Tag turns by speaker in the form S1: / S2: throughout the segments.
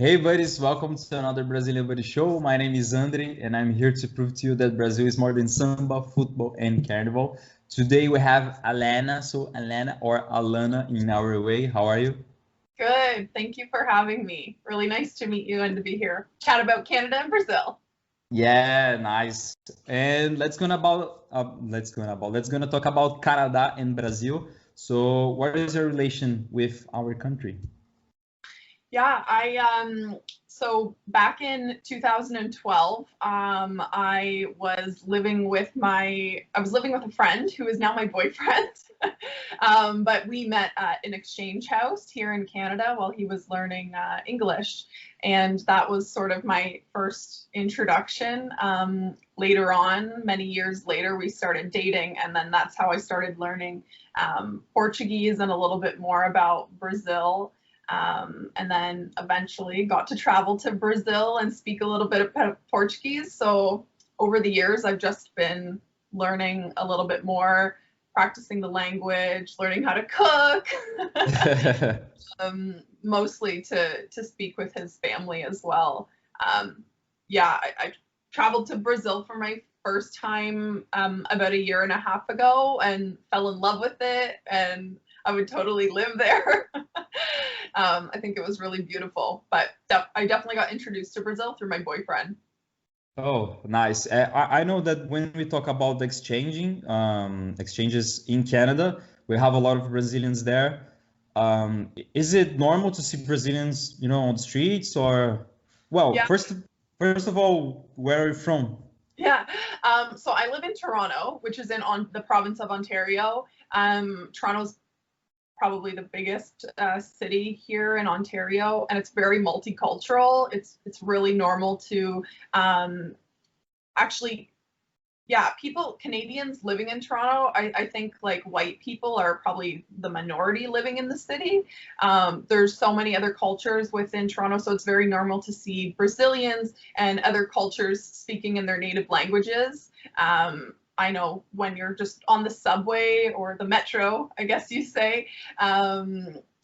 S1: Hey buddies, welcome to another Brazilian Buddy Show. My name is Andrey and I'm here to prove to you that Brazil is more than samba, football and carnival. Today we have Alanna, so Alanna or Alanna in our way. How are you?
S2: Good. Thank you for having me. Really nice to meet you and to be here. Chat about Canada and Brazil.
S1: Yeah, nice. And let's gonna talk about Canada and Brazil. So what is your relation with our country?
S2: Yeah, so back in 2012, I was living with a friend who is now my boyfriend. But we met at an exchange house here in Canada while he was learning English, and that was sort of my first introduction. Later on, many years later, we started dating, and then that's how I started learning Portuguese and a little bit more about Brazil. And then eventually got to travel to Brazil and speak a little bit of Portuguese. So over the years, I've just been learning a little bit more, practicing the language, learning how to cook, mostly to speak with his family as well. I traveled to Brazil for my first time about a year and a half ago and fell in love with it, and I would totally live there. I think it was really beautiful, but I definitely got introduced to Brazil through my boyfriend.
S1: Oh, nice. I know that when we talk about the exchanges in Canada, we have a lot of Brazilians there. Is it normal to see Brazilians, on the streets or, well,
S2: Yeah.
S1: first of all, where are you from?
S2: Yeah. So I live in Toronto, which is in on the province of Ontario. Toronto's probably the biggest city here in Ontario, and it's very multicultural. It's really normal to actually, yeah, Canadians living in Toronto, I think like white people are probably the minority living in the city. There's so many other cultures within Toronto, so it's very normal to see Brazilians and other cultures speaking in their native languages. I know when you're just on the subway or the metro, I guess you say,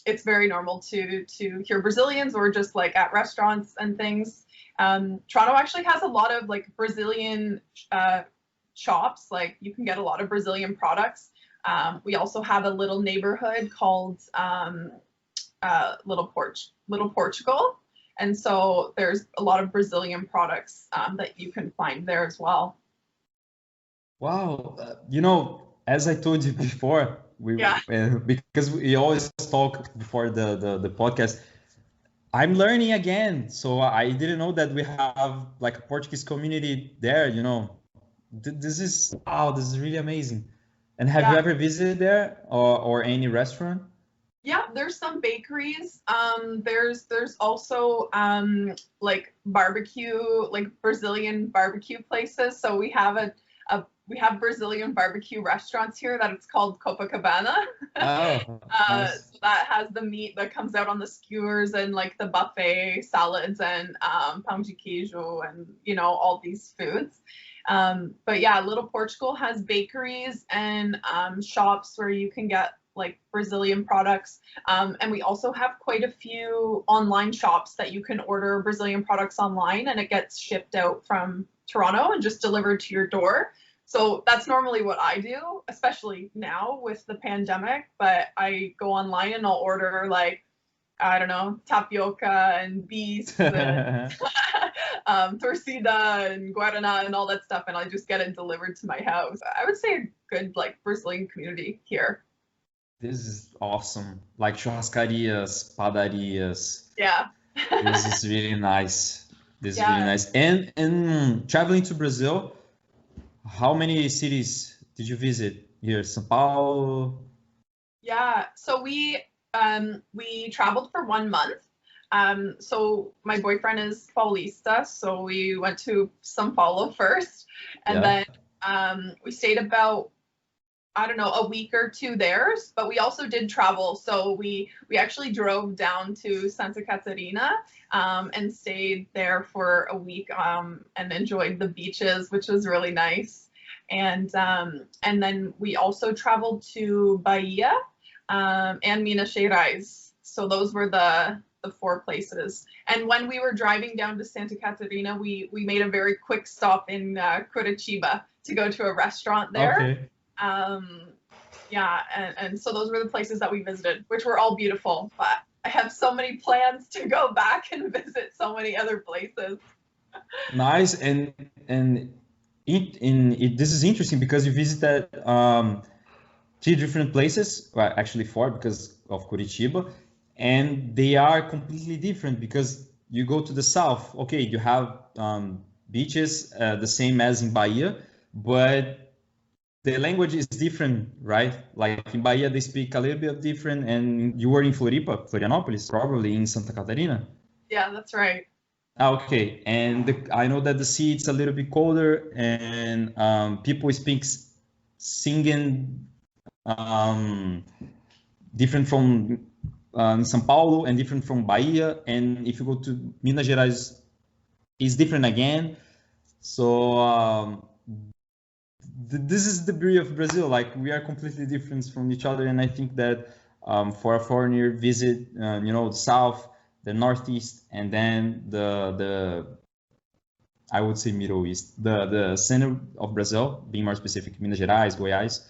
S2: it's very normal to hear Brazilians, or just like at restaurants and things. Toronto actually has a lot of like Brazilian shops. Like you can get a lot of Brazilian products. We also have a little neighborhood called Little Portugal, and so there's a lot of Brazilian products that you can find there as well.
S1: Wow, as I told you before,
S2: Yeah.
S1: because we always talk before the podcast, I'm learning again. So I didn't know that we have like a Portuguese community there, This is wow, this is really amazing. And have you
S2: Yeah.
S1: ever visited there or any restaurant?
S2: Yeah, there's some bakeries. There's also like barbecue, like Brazilian barbecue places. So we have Brazilian barbecue restaurants here that it's called Copacabana.
S1: Oh, nice.
S2: So that has the meat that comes out on the skewers, and like the buffet salads and pão de queijo, and all these foods. But yeah, Little Portugal has bakeries and shops where you can get like Brazilian products. And we also have quite a few online shops that you can order Brazilian products online, and it gets shipped out from Toronto and just delivered to your door. So that's normally what I do, especially now with the pandemic. But I go online and I'll order like, I don't know, tapioca and beets and Torcida and guarana and all that stuff, and I just get it delivered to my house. I would say a good like Brazilian community here.
S1: This is awesome. Like churrascarias, padarias.
S2: Yeah.
S1: This is really nice. This is really
S2: Yeah.
S1: nice. And traveling to Brazil, how many cities did you visit here? São Paulo?
S2: Yeah. So we traveled for 1 month. So my boyfriend is Paulista, so we went to São Paulo first, and
S1: Yeah.
S2: then we stayed about, I don't know, a week or two there, but we also did travel. So we actually drove down to Santa Catarina and stayed there for a week and enjoyed the beaches, which was really nice. And then we also traveled to Bahia and Minas Gerais. So those were the 4 places. And when we were driving down to Santa Catarina, we made a very quick stop in Curitiba to go to a restaurant there.
S1: Okay.
S2: Yeah, and so those were the places that we visited, which were all beautiful. But I have so many plans to go back and visit so many other places.
S1: Nice. And this is interesting because you visited 3 different places, well, actually 4 because of Curitiba, and they are completely different because you go to the south. Okay, you have beaches the same as in Bahia, but the language is different, right? Like in Bahia, they speak a little bit different, and you were in Florianópolis, probably in Santa Catarina.
S2: Yeah, that's right.
S1: Okay, and I know that the sea it's a little bit colder, and people speak singing different from São Paulo and different from Bahia, and if you go to Minas Gerais, it's different again. So this is the beauty of Brazil. Like we are completely different from each other, and I think that for a foreigner visit, the south, the northeast, and then the I would say Middle East, the center of Brazil, being more specific, Minas Gerais, Goiás,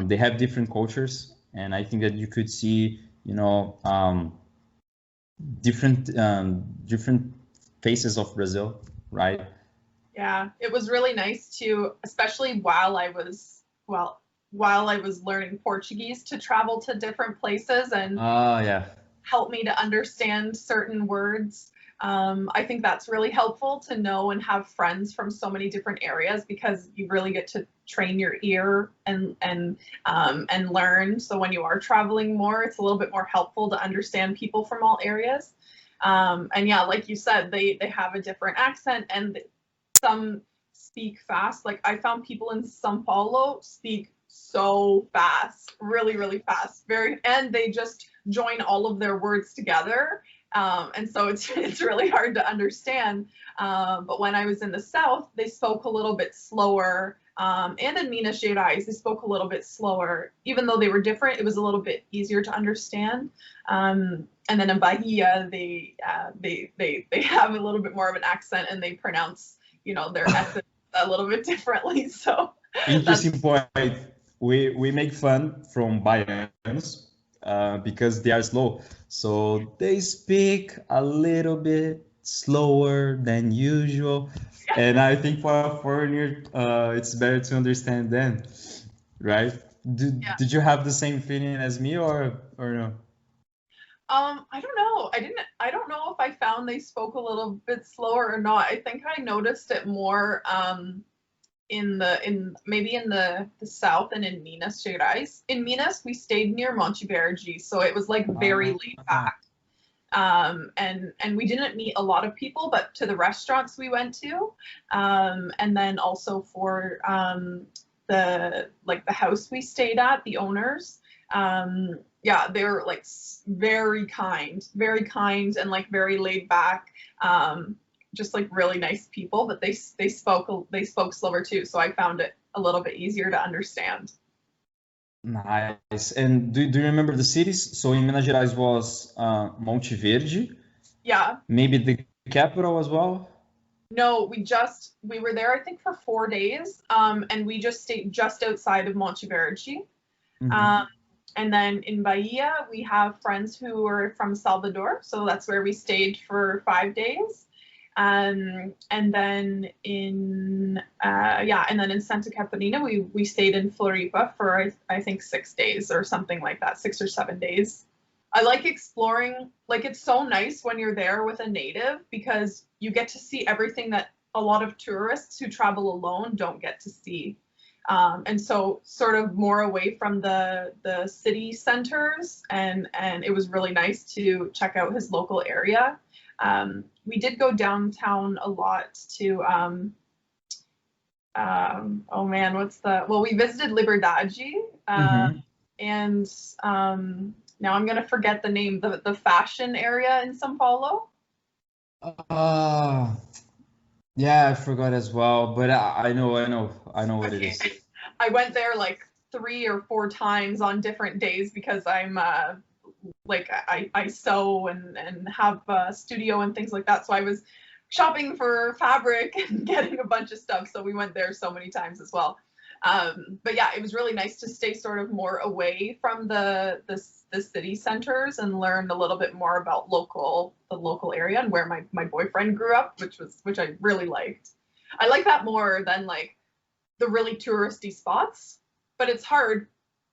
S1: they have different cultures, and I think that you could see, different faces of Brazil, right?
S2: Yeah, it was really nice to, especially while I was learning Portuguese, to travel to different places and help me to understand certain words. I think that's really helpful to know and have friends from so many different areas because you really get to train your ear and learn. So when you are traveling more, it's a little bit more helpful to understand people from all areas. And yeah, like you said, they have a different accent and some speak fast. Like I found people in São Paulo speak so fast, really, really fast. And they just join all of their words together. And so it's really hard to understand. But when I was in the South, they spoke a little bit slower. And in Minas Gerais, they spoke a little bit slower. Even though they were different, it was a little bit easier to understand. And then in Bahia, they have a little bit more of an accent and they pronounce, their S a little bit differently. So
S1: interesting point. We make fun from Baianos because they are slow. So they speak a little bit slower than usual. Yeah. And I think for a foreigner, it's better to understand them, right? Did you have the same feeling as me or no?
S2: I don't know. I don't know if I found they spoke a little bit slower or not. I think I noticed it more maybe in the south and in Minas Gerais. In Minas, we stayed near Monte Verde, so it was like very laid back. And we didn't meet a lot of people, but to the restaurants we went to, and then also for the house we stayed at, the owners, yeah, they were like very kind and like very laid back, just like really nice people, but they spoke slower too, so I found it a little bit easier to understand.
S1: Nice. And do you remember the cities? So in Minas Gerais was Monte Verde.
S2: Yeah.
S1: Maybe the capital as well?
S2: No, we were there I think for 4 days, and we just stayed just outside of Monte Verde. Mm-hmm. And then in Bahia, we have friends who are from Salvador, so that's where we stayed for 5 days. And then in Santa Catarina, we stayed in Floripa for I think 6 days or something like that, 6 or 7 days. I like exploring. Like it's so nice when you're there with a native because you get to see everything that a lot of tourists who travel alone don't get to see. And so sort of more away from the city centers, and it was really nice to check out his local area. We did go downtown a lot to we visited Liberdade, and now I'm gonna forget the name, the fashion area in São Paulo.
S1: Yeah, I forgot as well, but I know what it is.
S2: I went there like 3 or 4 times on different days because I'm like I sew and have a studio and things like that. So I was shopping for fabric and getting a bunch of stuff. So we went there so many times as well. But yeah, it was really nice to stay sort of more away from the city centers and learn a little bit more about the local area and where my boyfriend grew up, which I really liked. I like that more than like the really touristy spots, but it's hard.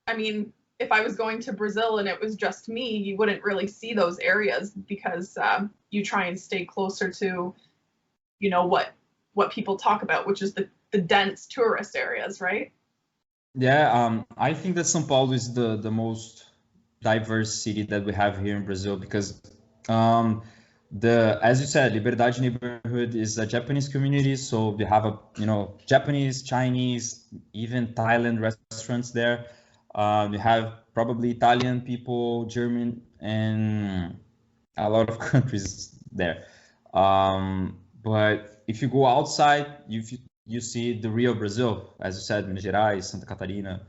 S2: I mean, if I was going to Brazil and it was just me, you wouldn't really see those areas because you try and stay closer to, you know, what people talk about, which is the dense tourist areas, right?
S1: Yeah, I think that São Paulo is the most diverse city that we have here in Brazil because as you said, Liberdade neighborhood is a Japanese community, so we have Japanese, Chinese, even Thailand restaurants there. We have probably Italian people, German, and a lot of countries there. But if you go outside, you see the real Brazil, as you said, Minas Gerais, Santa Catarina.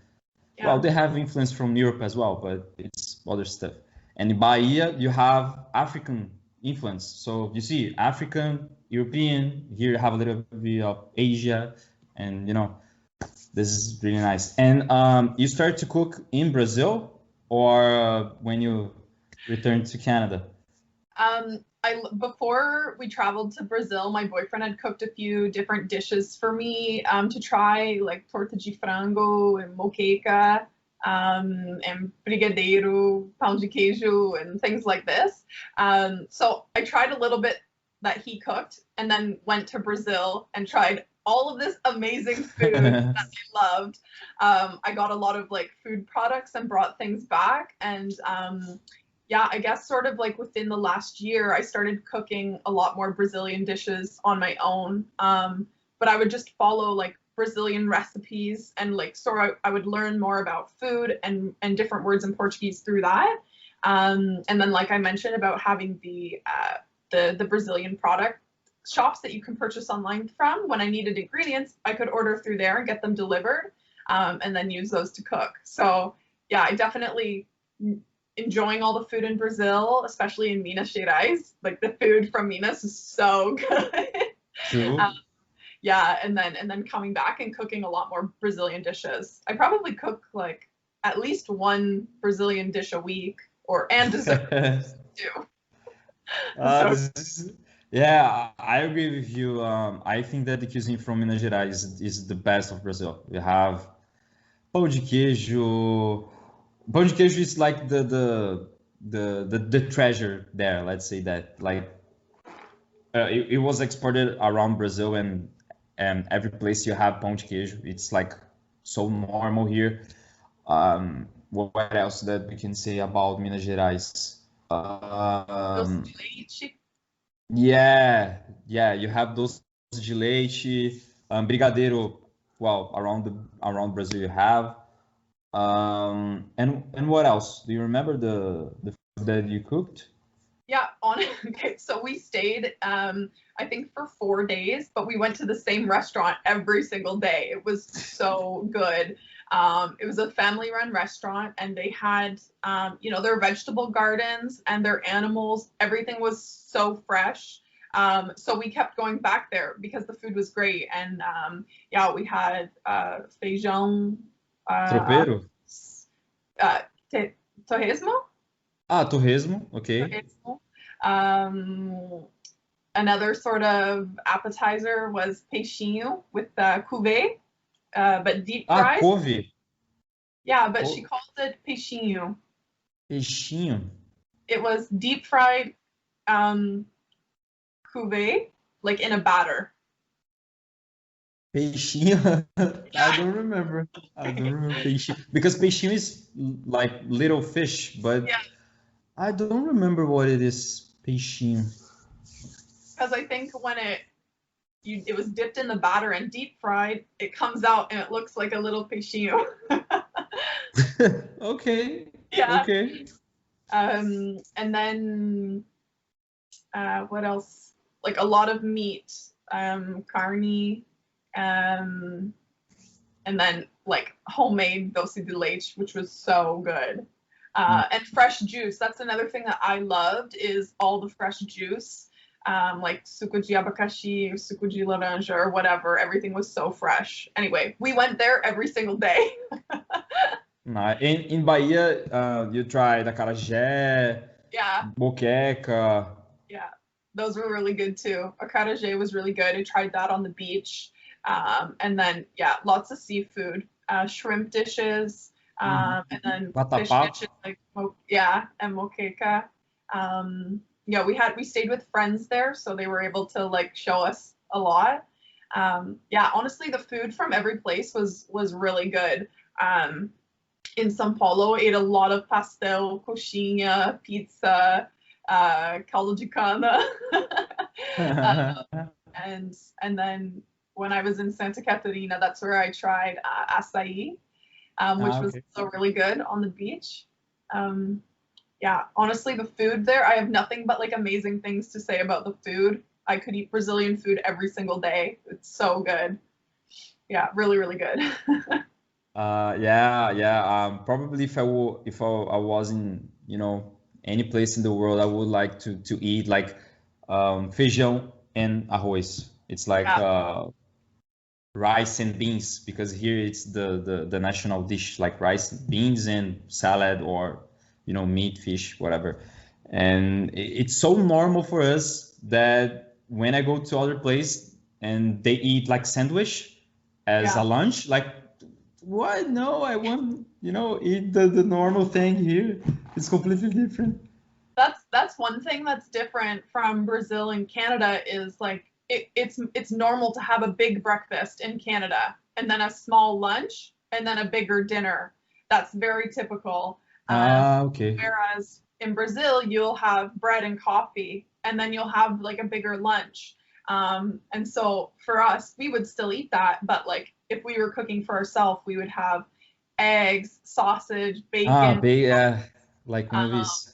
S2: Yeah.
S1: Well, they have influence from Europe as well, but it's other stuff. And in Bahia, you have African influence. So you see African, European, here you have a little bit of Asia, and this is really nice. And you started to cook in Brazil or when you returned to Canada?
S2: Before we traveled to Brazil, my boyfriend had cooked a few different dishes for me to try, like Torta de Frango and Moqueca, and Brigadeiro, pão de queijo, and things like this. So I tried a little bit that he cooked and then went to Brazil and tried all of this amazing food that I loved. I got a lot of like food products and brought things back, and yeah, I guess sort of like within the last year, I started cooking a lot more Brazilian dishes on my own. But I would just follow like Brazilian recipes and like I would learn more about food and different words in Portuguese through that. And then like I mentioned about having the Brazilian product shops that you can purchase online from. When I needed ingredients, I could order through there and get them delivered, and then use those to cook. So yeah, I definitely enjoying all the food in Brazil, especially in Minas Gerais. Like the food from Minas is so good.
S1: True.
S2: Yeah, and then coming back and cooking a lot more Brazilian dishes. I probably cook like at least one Brazilian dish a week, and dessert too.
S1: Yeah, I agree with you. I think that the cuisine from Minas Gerais is the best of Brazil. We have pão de queijo. Pão de queijo is like the treasure there. Let's say that it was exported around Brazil, and every place you have pão de queijo. It's like so normal here. What else that we can say about Minas Gerais?
S2: Doce de leite.
S1: Yeah, you have Doce de Leite, Brigadeiro. Well, around Brazil you have. And what else? Do you remember the food that you cooked?
S2: Yeah, okay, so we stayed I think for 4 days, but we went to the same restaurant every single day. It was so good. It was a family-run restaurant, and they had their vegetable gardens and their animals. Everything was so fresh. So we kept going back there because the food was great. And yeah, we had Feijão
S1: Tropeiro?
S2: Torresmo.
S1: Torresmo, okay.
S2: Torresmo. Another sort of appetizer was Peixinho with couve, but deep fried.
S1: Couve.
S2: Yeah, but she called it Peixinho.
S1: Peixinho.
S2: It was deep fried couve, like in a batter.
S1: Peixinho? I don't remember peixinho. Because peixinho is like little fish, but
S2: yeah.
S1: I don't remember what it is, peixinho.
S2: Because I think when it was dipped in the batter and deep fried, it comes out and it looks like a little peixinho.
S1: Okay.
S2: Yeah.
S1: Okay.
S2: And then what else? Like a lot of meat, carne, and then like homemade doce de leite, which was so good. And fresh juice. That's another thing that I loved, is all the fresh juice. Like suco de abacaxi or suco de laranja or whatever. Everything was so fresh. Anyway, we went there every single day.
S1: In Bahia, you tried Acarajé,
S2: Yeah,
S1: Moqueca.
S2: yeah. Those were really good too. Acarajé was really good. I tried that on the beach. And then, yeah, lots of seafood, shrimp dishes, and then fish
S1: Vatapá.
S2: dishes like, and moqueca. Yeah, we stayed with friends there, so they were able to like show us a lot. Yeah, honestly, the food from every place was really good. In São Paulo, ate a lot of pastel, coxinha, pizza, caldo de cana, and then when I was in Santa Catarina, that's where I tried açaí, which was
S1: Okay.
S2: also really good on the beach. Yeah, honestly, the food there, I have nothing but like amazing things to say about the food. I could eat Brazilian food every single day. It's so good. Yeah, really, really good.
S1: Yeah. Probably if I was in, any place in the world, I would like to eat like feijão and arroz. It's like
S2: Yeah,
S1: rice and beans, because here it's the national dish, like rice, beans, and salad, or meat, fish, whatever. And it's so normal for us that when I go to other place and they eat like sandwich as a
S2: yeah.
S1: lunch, like, what? No, I want, eat the normal thing here. It's completely different.
S2: That's one thing that's different from Brazil and Canada, is like it's normal to have a big breakfast in Canada and then a small lunch and then a bigger dinner. That's very typical.
S1: Okay.
S2: Whereas in Brazil, you'll have bread and coffee, and then you'll have like a bigger lunch. And so for us, we would still eat that, but like if we were cooking for ourselves, we would have eggs, sausage, bacon,
S1: Like
S2: um,
S1: movies.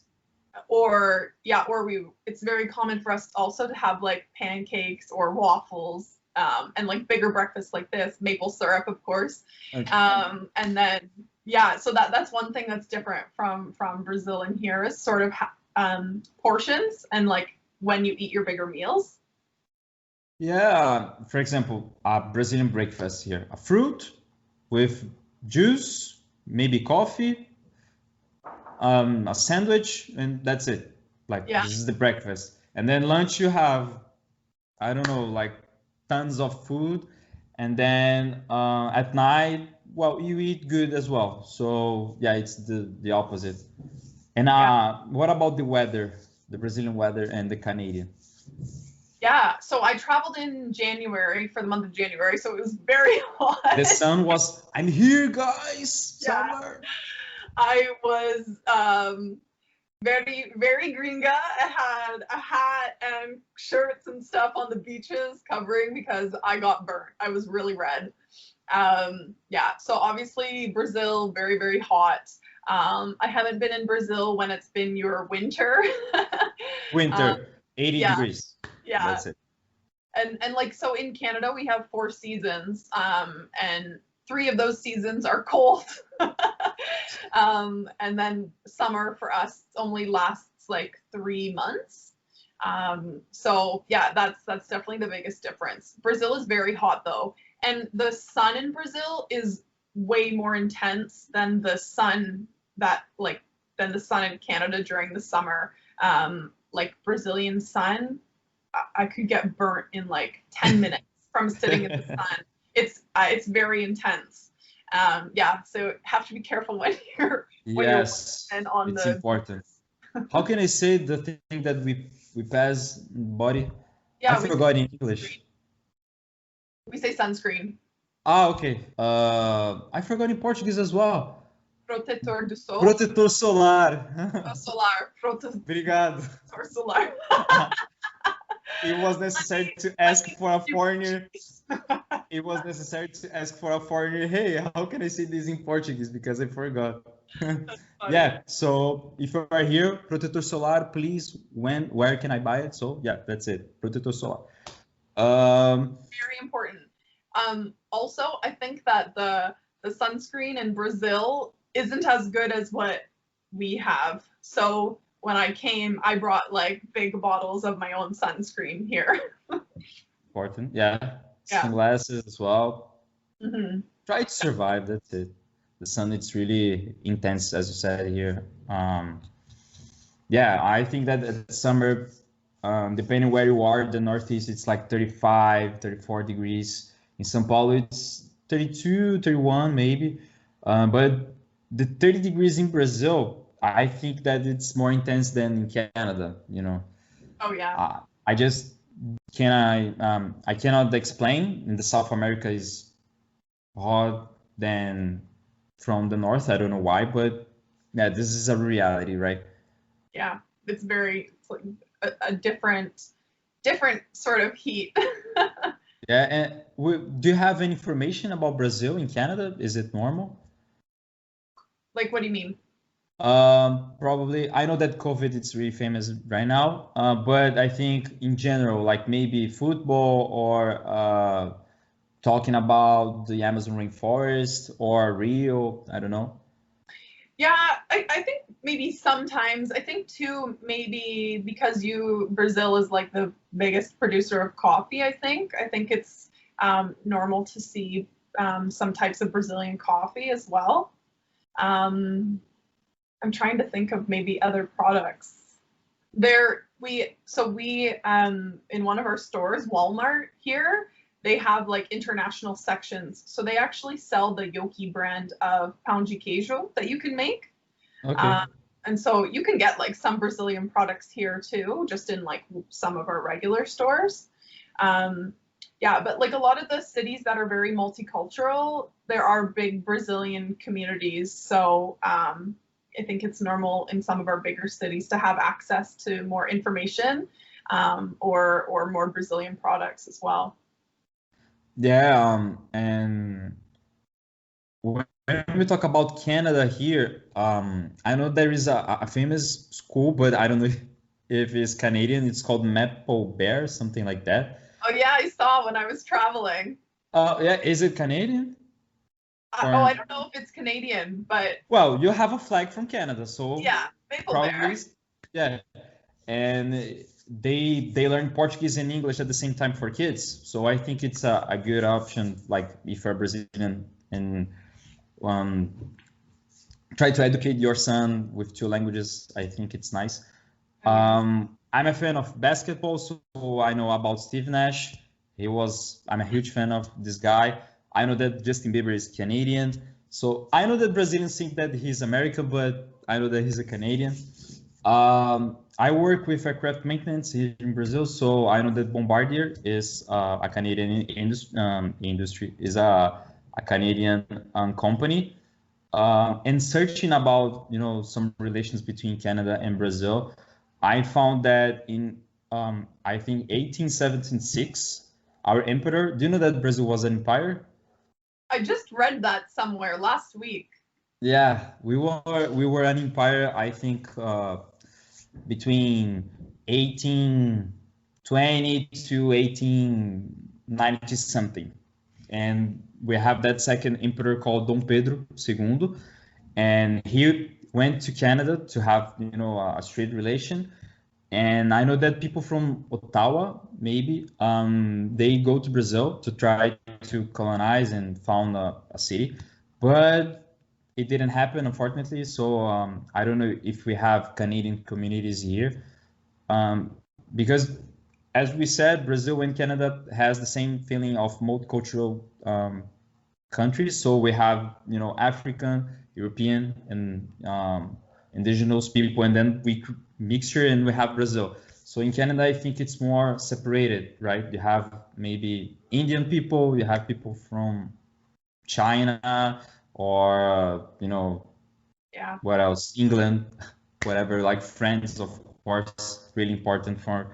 S2: it's very common for us also to have like pancakes or waffles, and like bigger breakfasts like this, maple syrup, of course.
S1: Okay.
S2: And then, yeah, so that's one thing that's different from Brazil and here, is sort of portions and like when you eat your bigger meals.
S1: Yeah, for example, a Brazilian breakfast here, a fruit with juice, maybe coffee, a sandwich, and that's it. Like,
S2: Yeah,
S1: this is the breakfast. And then lunch, you have, I don't know, like tons of food. And then at night, well, you eat good as well. So yeah, it's the opposite. And
S2: yeah,
S1: what about the weather, the Brazilian weather and the Canadian?
S2: yeah. So I traveled in January, for the month of January, so it was very hot.
S1: The sun was, I'm here, guys,
S2: Yeah,
S1: summer.
S2: I was very, very gringa. I had a hat and shirts and stuff on the beaches covering because I got burnt. I was really red. Yeah, so obviously Brazil, very, very hot. I haven't been in Brazil when it's been your winter. um,
S1: Winter, 80
S2: yeah,
S1: degrees.
S2: yeah.
S1: That's it.
S2: And like, so in Canada we have 4 seasons, and 3 of those seasons are cold. And then summer for us only lasts like 3 months. So yeah, that's definitely the biggest difference. Brazil is very hot though, and the sun in Brazil is way more intense than the sun in Canada during the summer. Like Brazilian sun, I could get burnt in like 10 minutes from sitting in the sun. It's very intense. Yeah, so have to be careful when you're
S1: Yes,
S2: and on
S1: it's
S2: the
S1: important. How can I say the thing that we pass body? I
S2: yeah,
S1: forgot in English.
S2: we say sunscreen.
S1: Okay. I forgot in Portuguese as well.
S2: Protetor do sol.
S1: Protetor solar.
S2: Solar. Protetor
S1: Obrigado.
S2: solar.
S1: It was necessary to ask for a foreigner. It was necessary to ask for a foreigner. Hey, how can I say this in Portuguese? Because I forgot. Yeah. So if you are here, Protetor solar, please. Where can I buy it? So yeah, that's it. Protetor solar.
S2: Very important. Also, I think that the sunscreen in Brazil isn't as good as what we have. So when I came, I brought like big bottles of my own sunscreen here.
S1: Important. Yeah.
S2: Yeah.
S1: Sunglasses as well.
S2: Mm-hmm.
S1: Try to survive. That's it. The sun, it's really intense, as you said here. Yeah, I think that at summer, depending where you are, the Northeast, it's like 35, 34 degrees. In São Paulo, it's 32, 31 maybe. But the 30 degrees in Brazil, I think that it's more intense than in Canada, you know.
S2: Oh yeah.
S1: I just I cannot explain. In the South America is hot than from the north. I don't know why, but yeah, this is a reality, right?
S2: Yeah, it's like a different sort of heat.
S1: Yeah, and do you have any information about Brazil in Canada? Is it normal?
S2: Like, what do you mean?
S1: Probably. I know that COVID it's really famous right now, but I think in general, like maybe football or talking about the Amazon rainforest or Rio. I don't know.
S2: Yeah, I think maybe sometimes. I think too, maybe because Brazil is like the biggest producer of coffee. I think it's normal to see some types of Brazilian coffee as well. I'm trying to think of maybe other products. We in one of our stores, Walmart here, they have like international sections. So they actually sell the Yoki brand of pão de queijo that you can make.
S1: Okay.
S2: And so you can get like some Brazilian products here too, just in like some of our regular stores. Yeah, but like a lot of the cities that are very multicultural, there are big Brazilian communities. So I think it's normal in some of our bigger cities to have access to more information or more Brazilian products as well.
S1: Yeah, and when we talk about Canada here, I know there is a famous school, but I don't know if it's Canadian. It's called Maple Bear, something like that.
S2: Oh yeah, I saw when I was traveling.
S1: Yeah, is it Canadian?
S2: I don't know if it's Canadian, but
S1: well, you have a flag from Canada, so
S2: yeah, Maple
S1: probably,
S2: Bear.
S1: yeah. And they learn Portuguese and English at the same time for kids, so I think it's a good option. Like if you're Brazilian and try to educate your son with two languages, I think it's nice. I'm a fan of basketball, so I know about Steve Nash. I'm a huge fan of this guy. I know that Justin Bieber is Canadian. So I know that Brazilians think that he's American, but I know that he's a Canadian. I work with aircraft maintenance here in Brazil, so I know that Bombardier is a Canadian industry, is a Canadian company. And searching about, some relations between Canada and Brazil, I found that in, I think 1876, our emperor, do you know that Brazil was an empire?
S2: I just read that somewhere last week.
S1: Yeah, we were an empire, I think, between 1820 to 1890 something. And we have that second emperor called Dom Pedro II, and he went to Canada to have, a straight relation. And I know that people from Ottawa, maybe, they go to Brazil to try to colonize and found a city, but it didn't happen, unfortunately. So I don't know if we have Canadian communities here, because, as we said, Brazil and Canada has the same feeling of multicultural countries. So we have, African, European, and indigenous people, and then we mixture and we have Brazil. So in Canada, I think it's more separated, right? You have maybe Indian people, you have people from China, or
S2: Yeah.
S1: what else? England, whatever, like France, of course, really important for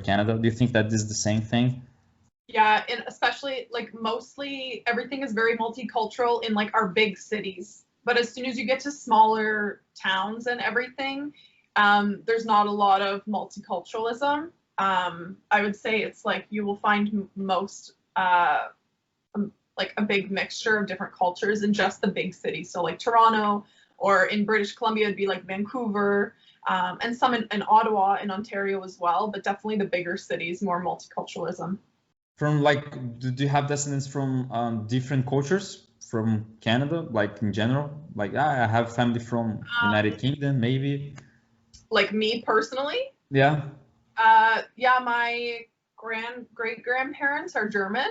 S1: Canada. Do you think that this is the same thing?
S2: Yeah, and especially like mostly everything is very multicultural in like our big cities. But as soon as you get to smaller towns and everything, there's not a lot of multiculturalism. I would say it's like you will find most like a big mixture of different cultures in just the big cities. So like Toronto, or in British Columbia, it'd be like Vancouver, and some in Ottawa in Ontario as well, but definitely the bigger cities, more multiculturalism.
S1: From like, do you have descendants from different cultures from Canada, like in general? Like, I have family from United Kingdom, maybe.
S2: Like me personally?
S1: Yeah.
S2: Yeah, my great grandparents are German.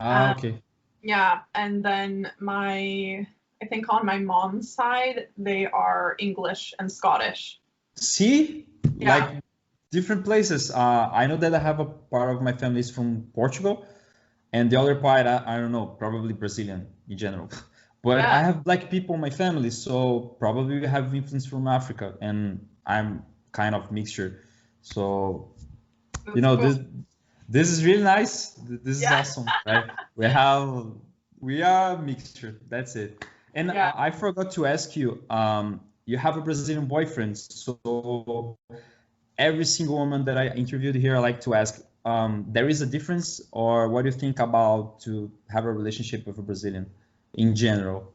S1: Okay.
S2: Yeah, and then I think on my mom's side, they are English and Scottish.
S1: See,
S2: Yeah.
S1: like different places. I know that I have a part of my family is from Portugal, and the other part, I don't know, probably Brazilian in general. But
S2: Yeah.
S1: I have black people in my family, so probably we have influence from Africa, and I'm kind of mixture. So, you know,
S2: Cool.
S1: this is really nice. This is
S2: Yeah.
S1: awesome, right? We are a mixture. That's it. And
S2: Yeah.
S1: I forgot to ask you, you have a Brazilian boyfriend, so every single woman that I interviewed here, I like to ask, there is a difference, or what do you think about to have a relationship with a Brazilian in general?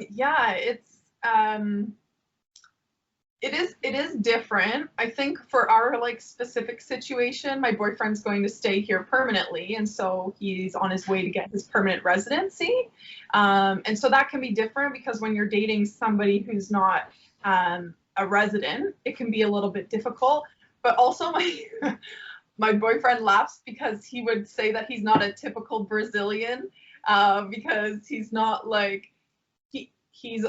S2: Yeah, it is different. I think for our like specific situation, my boyfriend's going to stay here permanently, and so he's on his way to get his permanent residency. And so that can be different because when you're dating somebody who's not a resident, it can be a little bit difficult. But also my boyfriend laughs because he would say that he's not a typical Brazilian, because he's not like he's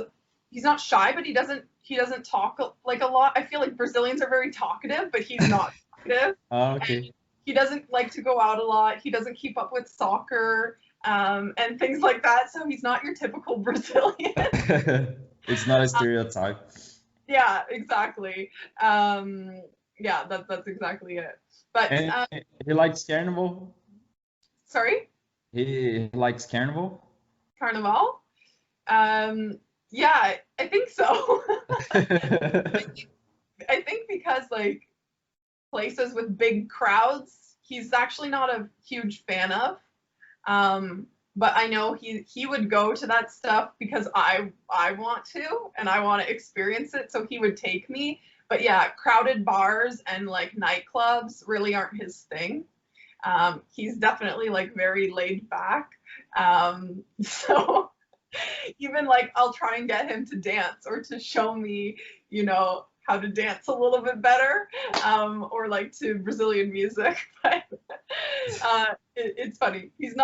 S2: not shy, but he doesn't talk like a lot. I feel like Brazilians are very talkative, but he's not talkative.
S1: Okay.
S2: He doesn't like to go out a lot. He doesn't keep up with soccer, and things like that. So he's not your typical Brazilian.
S1: It's not a stereotype.
S2: Yeah, exactly. Yeah, that's exactly it. But
S1: And he likes Carnival.
S2: sorry,
S1: He likes Carnival.
S2: Carnival. Yeah, I think so. I think because like places with big crowds, he's actually not a huge fan of. But I know he would go to that stuff because I want to, and I want to experience it, so he would take me. But yeah, crowded bars and like nightclubs really aren't his thing. He's definitely like very laid back. So even like I'll try and get him to dance or to show me, you know, how to dance a little bit better, or like to Brazilian music. But it's funny. He's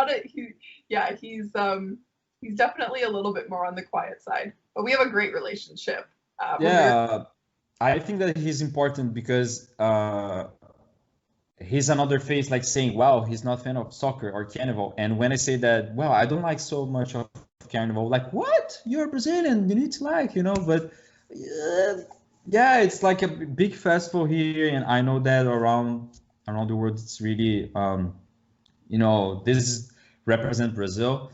S2: definitely a little bit more on the quiet side, but we have a great relationship.
S1: Yeah, I think that he's important because he's another face like saying, well, he's not a fan of soccer or Carnival. And when I say that, well, I don't like so much of Carnival, like, what? You're Brazilian, you need to like, you know, but yeah, it's like a big festival here. And I know that around the world, it's really, you know, this represent Brazil.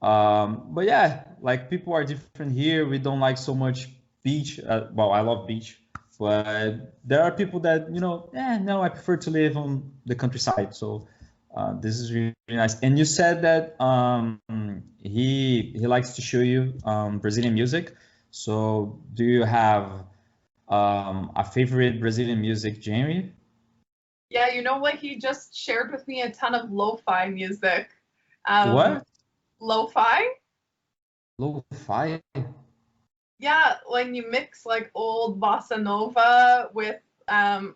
S1: But yeah, like people are different here. We don't like so much beach. Well, I love beach, but there are people that, you know, no, I prefer to live on the countryside. So this is really nice. And you said that he likes to show you Brazilian music. So do you have a favorite Brazilian music genre?
S2: Yeah, you know what? He just shared with me a ton of lo-fi music.
S1: What?
S2: Lo-fi?
S1: Lo-fi?
S2: Yeah, when you mix like old bossa nova with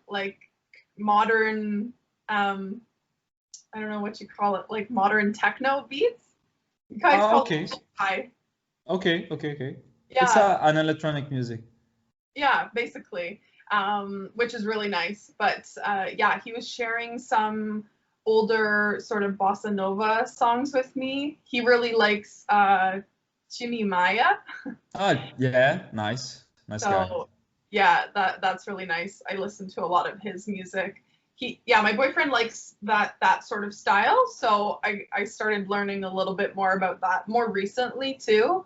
S2: like modern, I don't know what you call it, like modern techno beats. You guys call
S1: Okay.
S2: it lo-fi.
S1: Okay.
S2: Yeah.
S1: It's an electronic music.
S2: Yeah, basically, which is really nice. But yeah, he was sharing some older sort of bossa nova songs with me. He really likes Jimmy Maya.
S1: Yeah, nice guy.
S2: So yeah, that's really nice. I listen to a lot of his music. My boyfriend likes that sort of style, so I started learning a little bit more about that more recently too,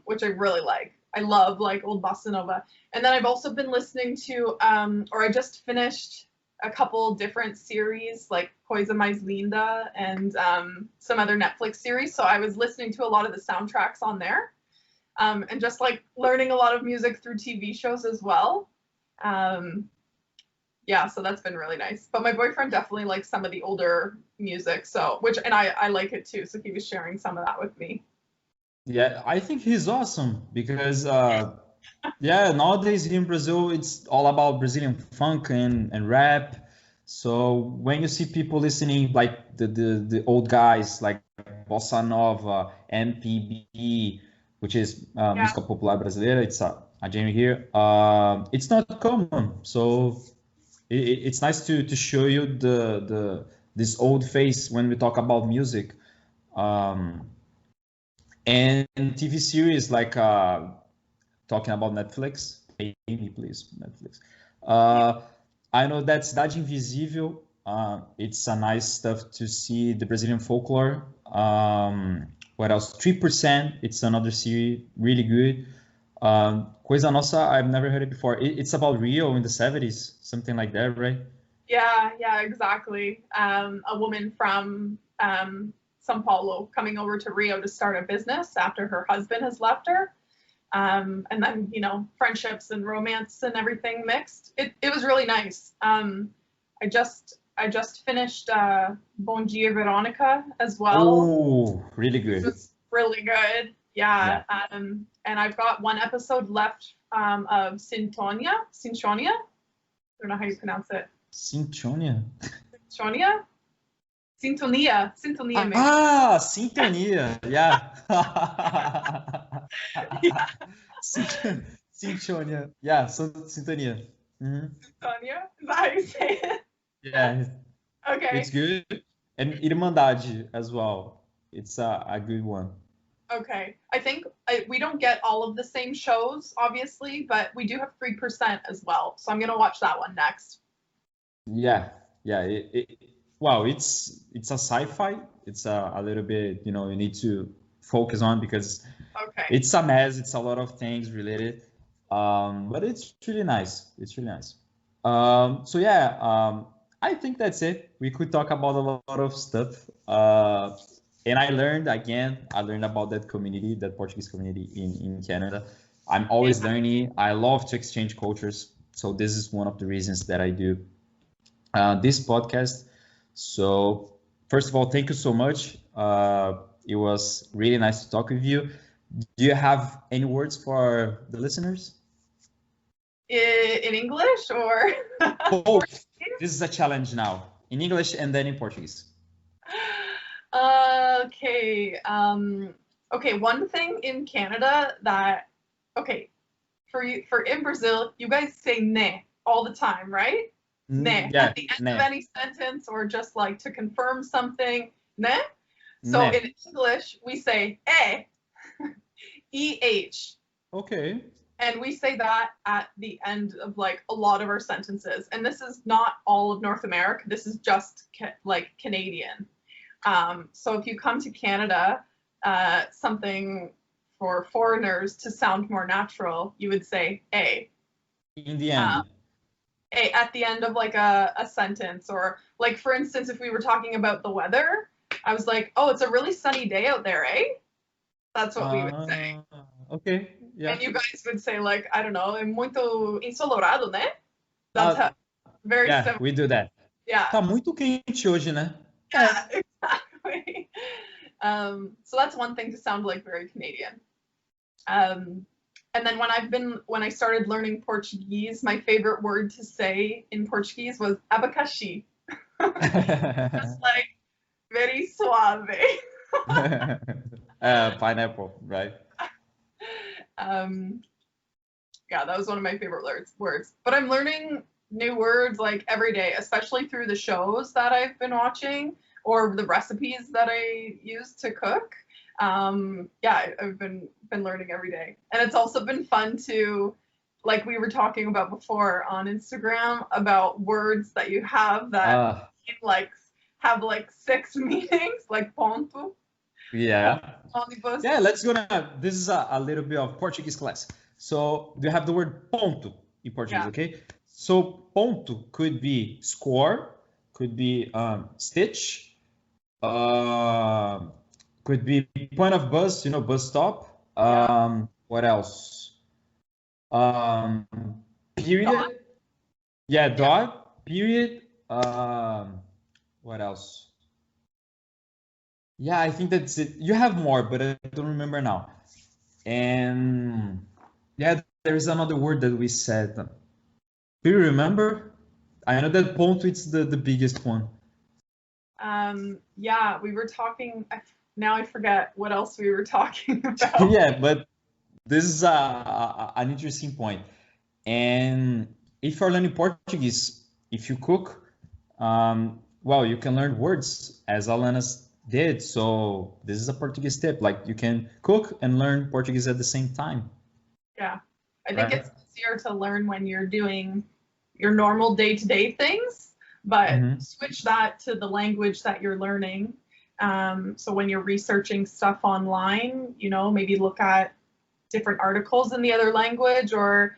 S2: which I really like. I love like old bossa nova. And then I've also been listening to, or I just finished a couple different series like Coisa Mais Linda and some other Netflix series. So I was listening to a lot of the soundtracks on there. and just like learning a lot of music through TV shows as well. Yeah, so that's been really nice. But my boyfriend definitely likes some of the older music, and I like it too. So he was sharing some of that with me.
S1: Yeah, I think he's awesome because yeah, nowadays here in Brazil it's all about Brazilian funk and rap. So when you see people listening like the old guys like Bossa Nova, MPB, which is música popular brasileira, it's a genre here. It's not common, so it's nice to show you this old face when we talk about music. And TV series like talking about Netflix, pay me please, Netflix. I know that Cidade Invisível, it's a nice stuff to see the Brazilian folklore. What else? 3%, it's another series, really good. Coisa Nossa, I've never heard it before. It's about Rio in the 70s, something like that, right?
S2: Yeah, exactly. A woman from São Paulo coming over to Rio to start a business after her husband has left her. And then, friendships and romance and everything mixed. It was really nice. I just finished Bom Dia Veronica as well.
S1: Oh, really good.
S2: It was really good. Yeah. And I've got one episode left of Sintonia. I don't know how you pronounce it.
S1: Sintonia?
S2: Sintonia, maybe.
S1: Ah, Sintonia, yeah.
S2: Yeah.
S1: Sintonia, yeah, so Sintonia.
S2: Sintonia, is that how you say it?
S1: Yeah.
S2: Okay.
S1: It's good. And Irmandade as well. It's a good one.
S2: Okay. I think we don't get all of the same shows, obviously, but we do have 3% as well. So I'm going to watch that one next.
S1: Yeah. Wow, it's a sci-fi. It's a little bit, you need to focus on because it's a mess. It's a lot of things related. But it's really nice. So yeah, I think that's it. We could talk about a lot of stuff. And I learned about that community, that Portuguese community in Canada. I'm always learning. I love to exchange cultures. So this is one of the reasons that I do this podcast. So first of all, thank you so much. It was really nice to talk with you. Do you have any words for the listeners?
S2: In English or?
S1: Both. This is a challenge now. In English and then in Portuguese.
S2: Okay. Okay. One thing in Canada that, for in Brazil, you guys say ne all the time, right? Ne.
S1: Yeah,
S2: at the end of any sentence or just like to confirm something, ne. So in English, we say E-H.
S1: Okay.
S2: And we say that at the end of like a lot of our sentences. And this is not all of North America. This is just like Canadian. So if you come to Canada, something for foreigners to sound more natural, you would say A.
S1: In the end.
S2: A at the end of like a sentence, or like, for instance, if we were talking about the weather, I was like, oh, it's a really sunny day out there, eh? That's what we would say.
S1: Okay. Yeah.
S2: And you guys would say like, I don't know, é muito ensolarado, né? That's very similar.
S1: We do that.
S2: Yeah.
S1: Tá muito quente hoje, né?
S2: Yeah, exactly. So that's one thing to sound like very Canadian. And then when I started learning Portuguese, my favorite word to say in Portuguese was abacaxi. Just like very suave.
S1: Pineapple, right?
S2: Yeah, that was one of my favorite words. But I'm learning new words like every day, especially through the shows that I've been watching or the recipes that I use to cook. Yeah, I've been learning every day. And it's also been fun to, like we were talking about before on Instagram, about words that you have that have like 6 meanings, like ponto.
S1: Yeah.
S2: Omnibus.
S1: Yeah, let's go now. This is a little bit of Portuguese class. So you have the word ponto in Portuguese, okay? So ponto could be score, could be stitch, could be point of bus, bus stop. What else? Um, period.
S2: Dot.
S1: Yeah, dot. Period. What else? Yeah, I think that's it. You have more, but I don't remember now. And yeah, there's another word that we said. Do you remember? I know that ponto is the biggest one.
S2: Yeah, we were talking. Now I forget what else we were talking about.
S1: Yeah, but this is an interesting point. And if you're learning Portuguese, if you cook, well, you can learn words as Alanna did. So this is a Portuguese tip. Like you can cook and learn Portuguese at the same time.
S2: Yeah, I think
S1: Right.
S2: it's easier to learn when you're doing your normal day-to-day things, but switch that to the language that you're learning. So when you're researching stuff online, maybe look at different articles in the other language, or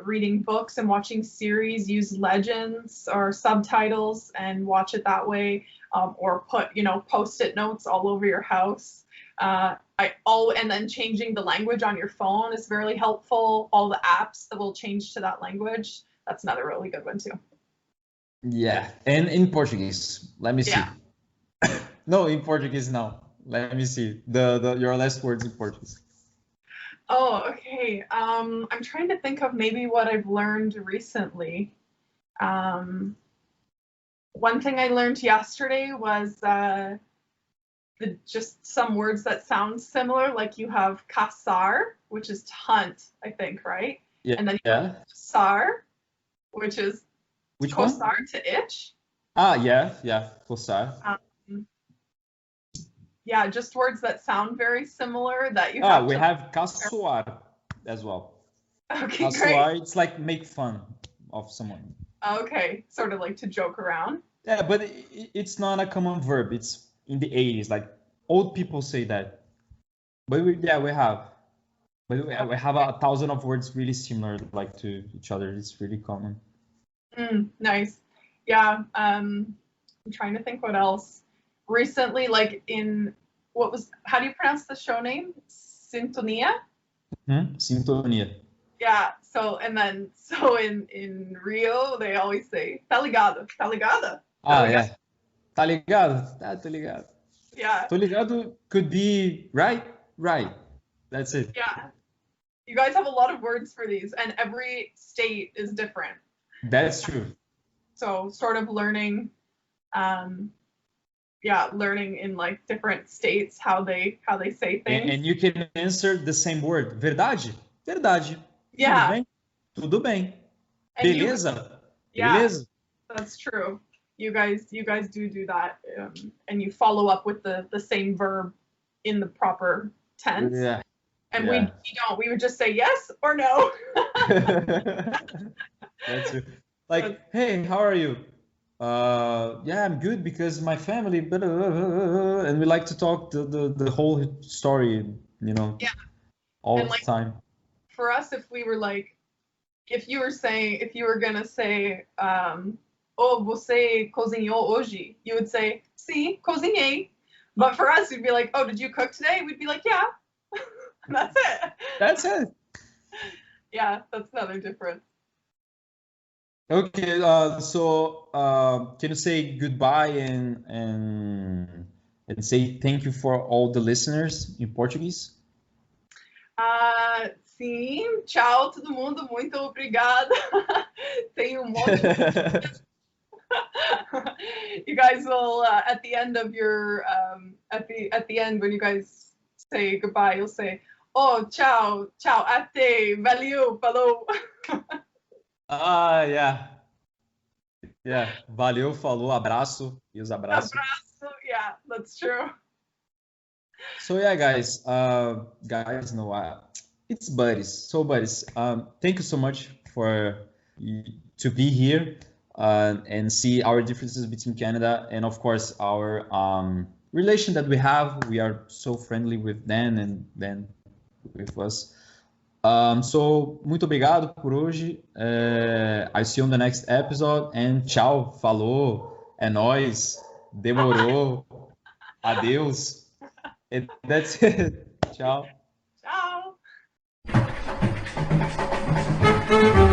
S2: reading books and watching series, use legends or subtitles and watch it that way, or put post-it notes all over your house. And then changing the language on your phone is very helpful. All the apps that will change to that language, that's another really good one too.
S1: Yeah, and in Portuguese, let me see.
S2: Yeah.
S1: No, in Portuguese now. Let me see your last words in Portuguese.
S2: Oh, okay. I'm trying to think of maybe what I've learned recently. One thing I learned yesterday was just some words that sound similar. Like you have caçar, which is to hunt, I think, right?
S1: Yeah.
S2: And then you have coçar, which is
S1: Which one?
S2: coçar, to itch.
S1: Yeah, coçar.
S2: Yeah, just words that sound very similar that you
S1: we have caçoar as well.
S2: Okay,
S1: Caçoar,
S2: great.
S1: it's like make fun of someone.
S2: Okay, sort of like to joke around.
S1: Yeah, but it's not a common verb. It's in the 80s. Like old people say that. But we have. But we have 1,000 of words really similar, like to each other. It's really common.
S2: Nice. Yeah. I'm trying to think what else. Recently, like how do you pronounce the show name? Sintonia?
S1: Sintonia.
S2: Yeah. So in Rio, they always say, tá ligado, tá ligada.
S1: Yeah. Tá ligado? Tô ligado.
S2: Yeah.
S1: Tô ligado could be right. That's it.
S2: Yeah. You guys have a lot of words for these, and every state is different.
S1: That's true.
S2: So sort of learning learning in like different states how they say things.
S1: And you can answer the same word. Verdade? Verdade.
S2: Yeah.
S1: Tudo bem.
S2: And
S1: Beleza?
S2: Beleza. That's true. You guys do that, and you follow up with the same verb in the proper tense.
S1: Yeah.
S2: And we don't. We would just say yes or no.
S1: That's true. Like, hey, how are you? I'm good because my family, and we like to talk the whole story, all the time.
S2: For us, if you were gonna say, você cozinhou hoje, you would say, sim, cozinhei. But for us, we'd be like, oh, did you cook today? We'd be like, yeah. That's it. Yeah, that's another difference.
S1: Okay, so can you say goodbye and say thank you for all the listeners in Portuguese?
S2: Sim, tchau todo mundo, muito obrigada. Tenho ótimo. You guys will at the end of your at the end when you guys say goodbye, you'll say, oh, tchau, até, valeu, falou.
S1: Yeah. Valeu, falou, abraço e os abraços.
S2: Abraço, yeah, that's true.
S1: So yeah, guys, it's buddies. So buddies, thank you so much to be here and see our differences between Canada and of course our relation that we have. We are so friendly with them and then with us. So, muito obrigado por hoje. I see you on the next episode. And tchau, falou, é nóis, demorou, adeus. And that's it. Tchau.
S2: Ciao. Bye.